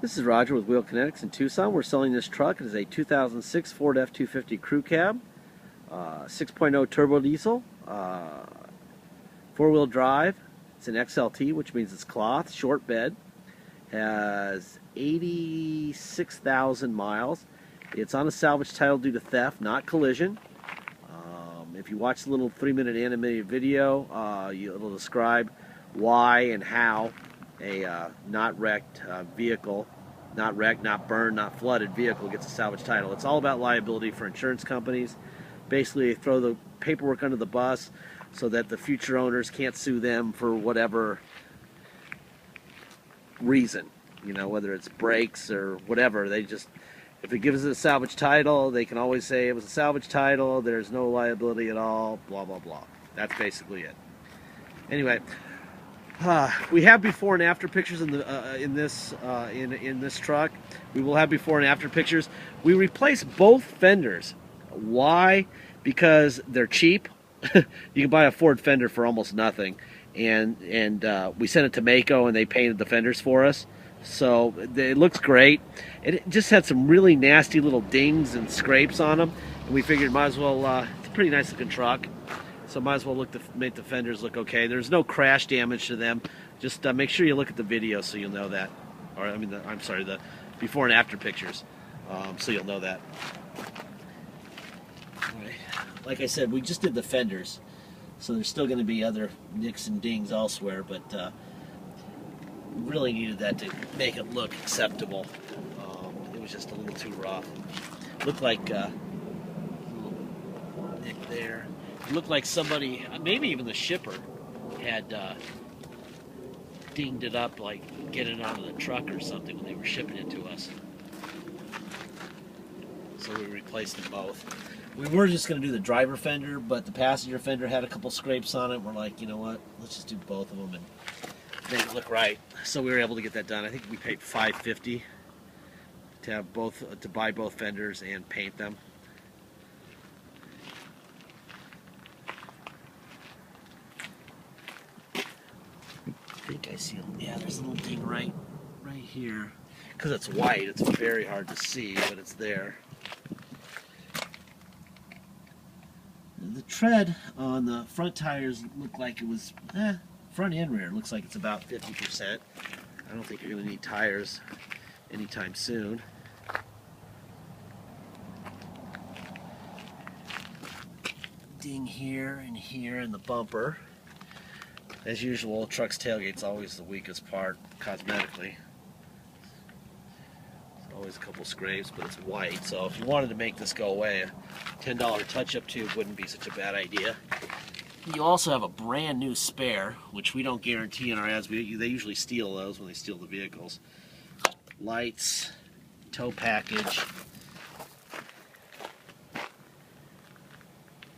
This is Roger with Wheel Kinetics in Tucson. We're selling this truck. It is a 2006 Ford F250 Crew Cab, 6.0 turbo diesel, four-wheel drive. It's an XLT, which means it's cloth, short bed. Has 86,000 miles. It's on a salvage title due to theft, not collision. If you watch the little 3-minute animated video, it'll describe why and how a not wrecked vehicle, not wrecked, not burned, not flooded vehicle gets a salvage title. It's all about liability for insurance companies. Basically, they throw the paperwork under the bus so that the future owners can't sue them for whatever reason, you know, whether it's brakes or whatever. They just, if it gives it a salvage title, they can always say it was a salvage title, there's no liability at all, blah blah blah. That's basically it. Anyway, we have before and after pictures in this truck. We will have before and after pictures. We replace both fenders. Why? Because they're cheap. You can buy a Ford fender for almost nothing, and we sent it to Mako and they painted the fenders for us. So it looks great. It just had some really nasty little dings and scrapes on them, and we figured might as well. It's a pretty nice looking truck, so might as well make the fenders look okay. There's no crash damage to them. Just make sure you look at the video so you'll know that. Or I mean, I'm sorry, the before and after pictures, so you'll know that. All right. Like I said, we just did the fenders, so there's still going to be other nicks and dings elsewhere, but really needed that to make it look acceptable. It was just a little too rough. Looked like a little nick there. It looked like somebody, maybe even the shipper, had dinged it up, like getting it out of the truck or something when they were shipping it to us. So we replaced them both. We were just going to do the driver fender, but the passenger fender had a couple scrapes on it. We're like, you know what? Let's just do both of them and make it look right. So we were able to get that done. I think we paid $550 to have both, to buy both fenders and paint them. I think I see them. Yeah, there's a little ding right here. Because it's white, it's very hard to see, but it's there. The tread on the front tires looked like it was, front and rear, looks like it's about 50%. I don't think you're going to need tires anytime soon. Ding here and here in the bumper. As usual, truck's tailgate's always the weakest part cosmetically. There's always a couple scrapes, but it's white, so if you wanted to make this go away, a $10 touch-up tube wouldn't be such a bad idea. You also have a brand new spare, which we don't guarantee in our ads. They usually steal those when they steal the vehicles. Lights, tow package.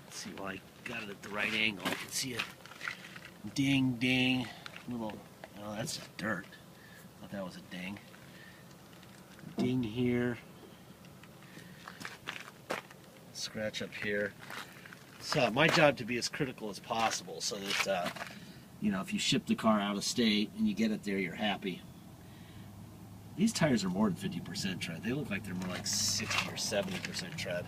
Let's see, well, I got it at the right angle. I can see it. Ding, ding. Little, oh, that's just dirt. I thought that was a ding. Ding here. Scratch up here. So my job to be as critical as possible so that, you know, if you ship the car out of state and you get it there, you're happy. These tires are more than 50% tread. They look like they're more like 60 or 70% tread.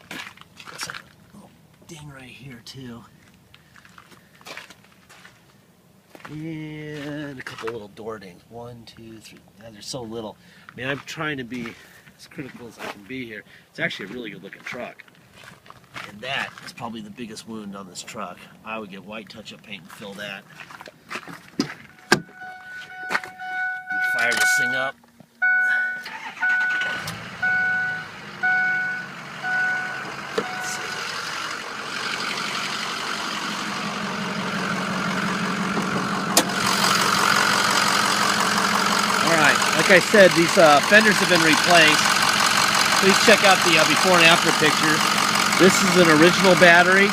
There's a little ding right here too. And a couple little door dings. 1, 2, 3. Yeah, they're so little. I mean, I'm trying to be as critical as I can be here. It's actually a really good looking truck. And that is probably the biggest wound on this truck. I would get white touch-up paint and fill that. Fire this thing up. Alright, like I said, these fenders have been replaced. Please check out the before and after pictures. This is an original battery.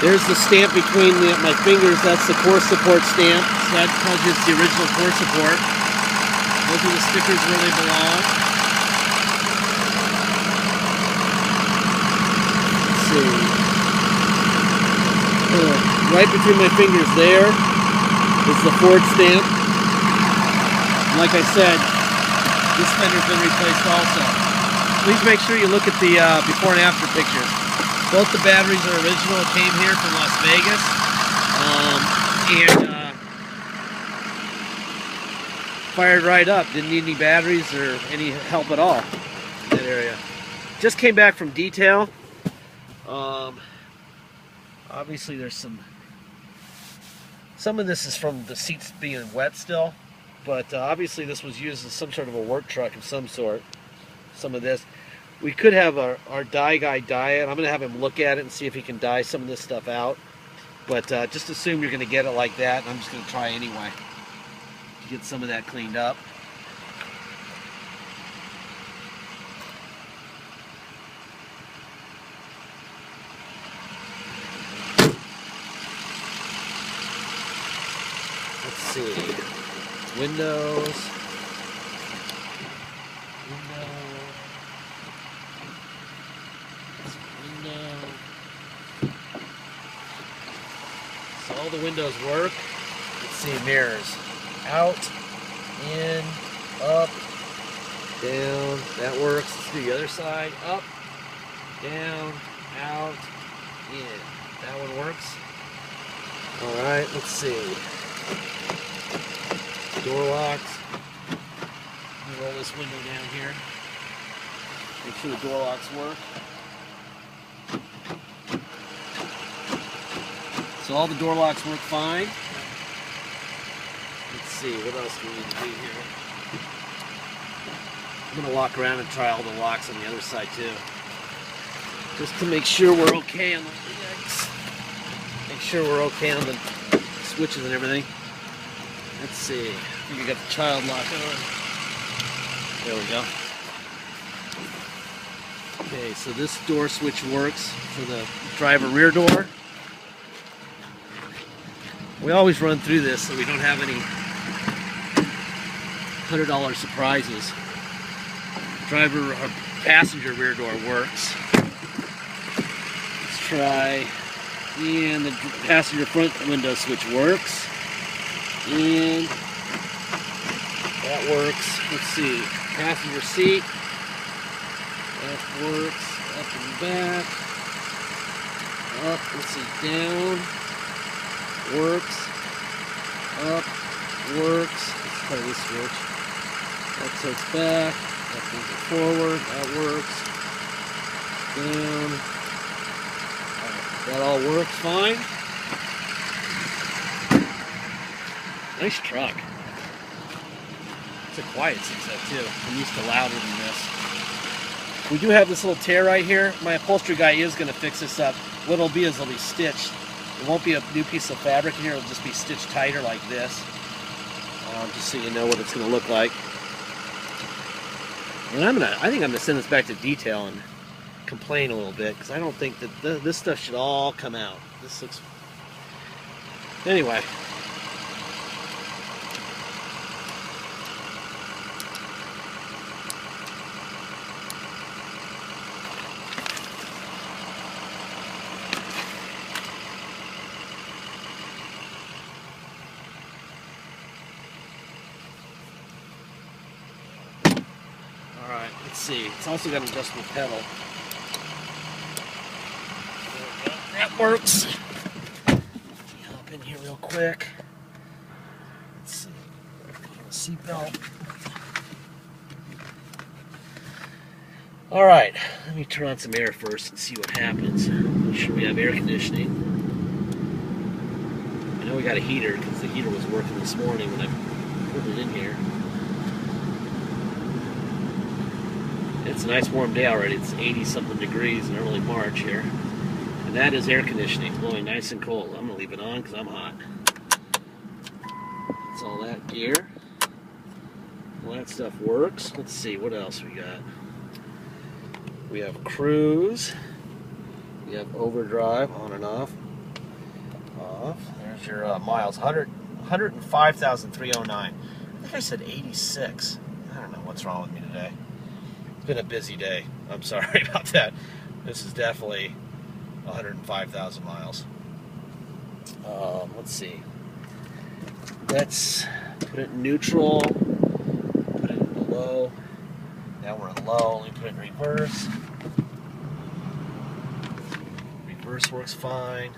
There's the stamp between my fingers. That's the core support stamp. So that tells you it's the original core support. Those are the stickers where they belong. Let's see. Right between my fingers there is the Ford stamp. Like I said, this fender's been replaced also. Please make sure you look at the before and after pictures. Both the batteries are original, came here from Las Vegas. Fired right up, didn't need any batteries or any help at all in that area. Just came back from detail. Obviously there's some of this is from the seats being wet still, but obviously this was used as some sort of a work truck of some sort. Some of this. We could have our dye guy dye it. I'm going to have him look at it and see if he can dye some of this stuff out. But just assume you're going to get it like that, and I'm just going to try anyway to get some of that cleaned up. Let's see. Windows. So all the windows work. Let's see, mirrors. Out, in, up, down. That works. Let's do the other side. Up, down, out, in. That one works. Alright, let's see. Door locks. Let me roll this window down here. Make sure the door locks work. So all the door locks work fine. Let's see, what else do we need to do here? I'm going to walk around and try all the locks on the other side too. Just to make sure we're okay on the make sure we're okay on the switches and everything. Let's see. I think we got the child lock on. There we go. Okay, so this door switch works for the driver rear door. We always run through this so we don't have any $100 surprises. Driver or passenger rear door works. Let's try, and the passenger front window switch works. And that works. Let's see, passenger seat. That works. Up and back. Up, let's see, down. Works. Up. Works. Let's try this switch. That tilts back. That brings it forward. That works. Down. Right. That all works fine. Nice truck. It's a quiet 6.0 too. I'm used to louder than this. We do have this little tear right here. My upholstery guy is going to fix this up. What it'll be is it'll be stitched. It won't be a new piece of fabric in here. It'll just be stitched tighter like this. Just so you know what it's going to look like. And I think I'm going to send this back to detail and complain a little bit because I don't think that this stuff should all come out. This looks. Anyway. Alright, let's see. It's also got an adjustable pedal. There we go. That works. Hop in here real quick. Let's see. Seatbelt. Alright, let me turn on some air first and see what happens. Make sure we have air conditioning. I know we got a heater because the heater was working this morning when I put it in here. It's a nice warm day already. It's 80-something degrees in early March here. And that is air conditioning, blowing nice and cold. I'm going to leave it on because I'm hot. That's all that gear. All that stuff works. Let's see, what else we got? We have cruise. We have overdrive, on and off. Off. There's your miles, 105,309. I think I said 86. I don't know what's wrong with me today. It's been a busy day. I'm sorry about that. This is definitely 105,000 miles. Let's see. Let's put it in neutral. low. Now we're in low. Let me put it in reverse. Reverse works fine.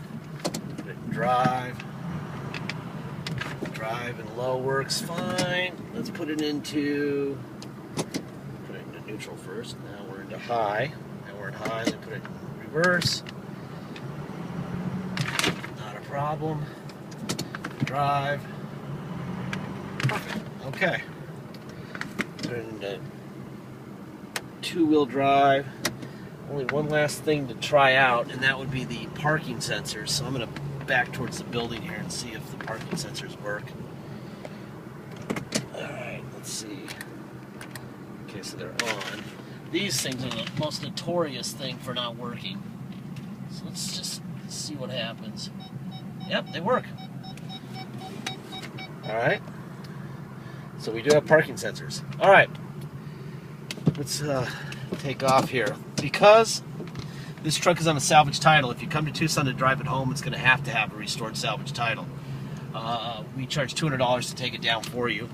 Put it in drive. Drive and low works fine. Let's put it into neutral first. Now we're into high. Now we're in high. Then put it in reverse. Not a problem. Drive. Perfect. Okay. Put it into two-wheel drive. Only one last thing to try out, and that would be the parking sensors. So I'm going to back towards the building here and see if the parking sensors work. Alright, let's see. Okay, so they're on. These things are the most notorious thing for not working. So let's just see what happens. Yep, they work. Alright. So we do have parking sensors. Alright. Let's take off here. Because this truck is on a salvage title, if you come to Tucson to drive it home, it's going to have a restored salvage title. We charge $200 to take it down for you.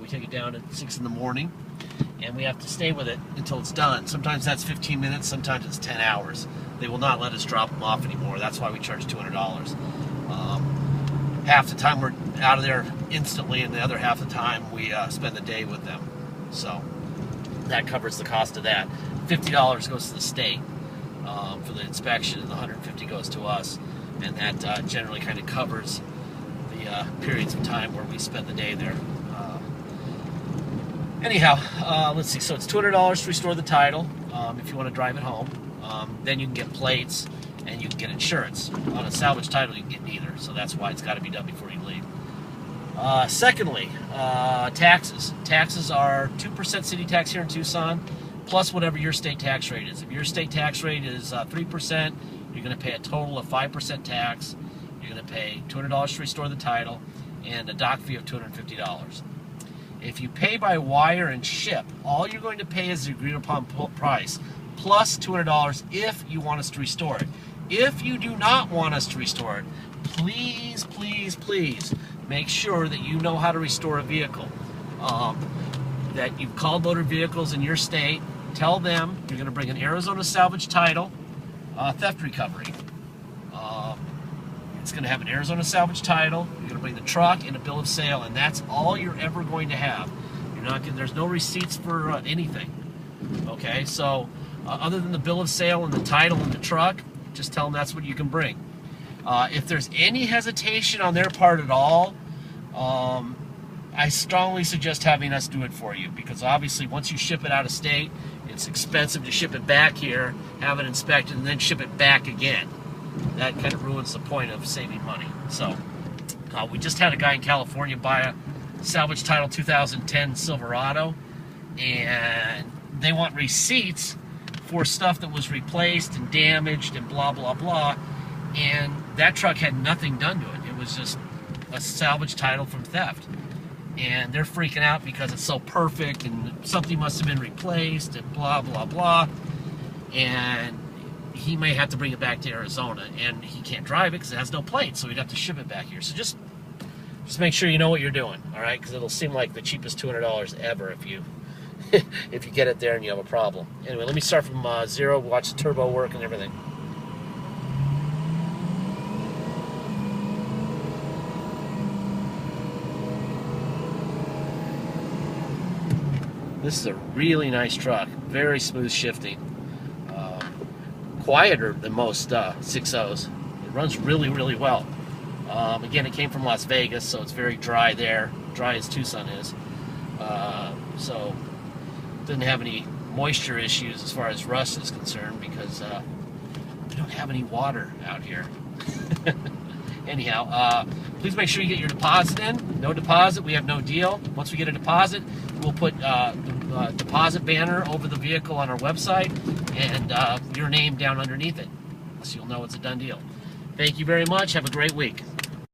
We take it down at 6 in the morning, and we have to stay with it until it's done. Sometimes that's 15 minutes, sometimes it's 10 hours. They will not let us drop them off anymore. That's why we charge $200. Half the time we're out of there instantly, and the other half the time we spend the day with them. So that covers the cost of that. $50 goes to the state for the inspection, and the $150 goes to us, and that generally kind of covers the periods of time where we spend the day there. Anyhow, let's see. So it's $200 to restore the title if you want to drive it home. Then you can get plates and you can get insurance. On a salvage title, you can get neither, so that's why it's got to be done before you leave. Secondly, taxes. Taxes are 2% city tax here in Tucson, plus whatever your state tax rate is. If your state tax rate is 3%, you're going to pay a total of 5% tax. You're going to pay $200 to restore the title and a dock fee of $250. If you pay by wire and ship, all you're going to pay is the agreed upon price plus $200 if you want us to restore it. If you do not want us to restore it, please, please, please make sure that you know how to restore a vehicle. That you've called motor vehicles in your state. Tell them you're going to bring an Arizona salvage title, theft recovery. It's going to have an Arizona salvage title. You're going to bring the truck and a bill of sale, and that's all you're ever going to have. You're not going. There's no receipts for anything. Okay, so other than the bill of sale and the title and the truck, just tell them that's what you can bring. If there's any hesitation on their part at all, I strongly suggest having us do it for you, because obviously once you ship it out of state, it's expensive to ship it back here, have it inspected, and then ship it back again. That kind of ruins the point of saving money. So we just had a guy in California buy a salvage title 2010 Silverado, and they want receipts for stuff that was replaced and damaged and blah, blah, blah. And that truck had nothing done to it. It was just a salvage title from theft. And they're freaking out because it's so perfect and something must have been replaced and blah, blah, blah. And he may have to bring it back to Arizona, and he can't drive it because it has no plate, so he'd have to ship it back here. So just make sure you know what you're doing, all right? Because it'll seem like the cheapest $200 ever if you if you get it there and you have a problem. Anyway, let me start from zero, watch the turbo work and everything. This is a really nice truck, very smooth shifting. Quieter than most 6.0s. It runs really, really well. Again, it came from Las Vegas, so it's very dry there, dry as Tucson is. So didn't have any moisture issues as far as rust is concerned, because we don't have any water out here. Anyhow, please make sure you get your deposit in. No deposit, we have no deal. Once we get a deposit, we'll put the deposit banner over the vehicle on our website and your name down underneath it, so you'll know it's a done deal. Thank you very much. Have a great week.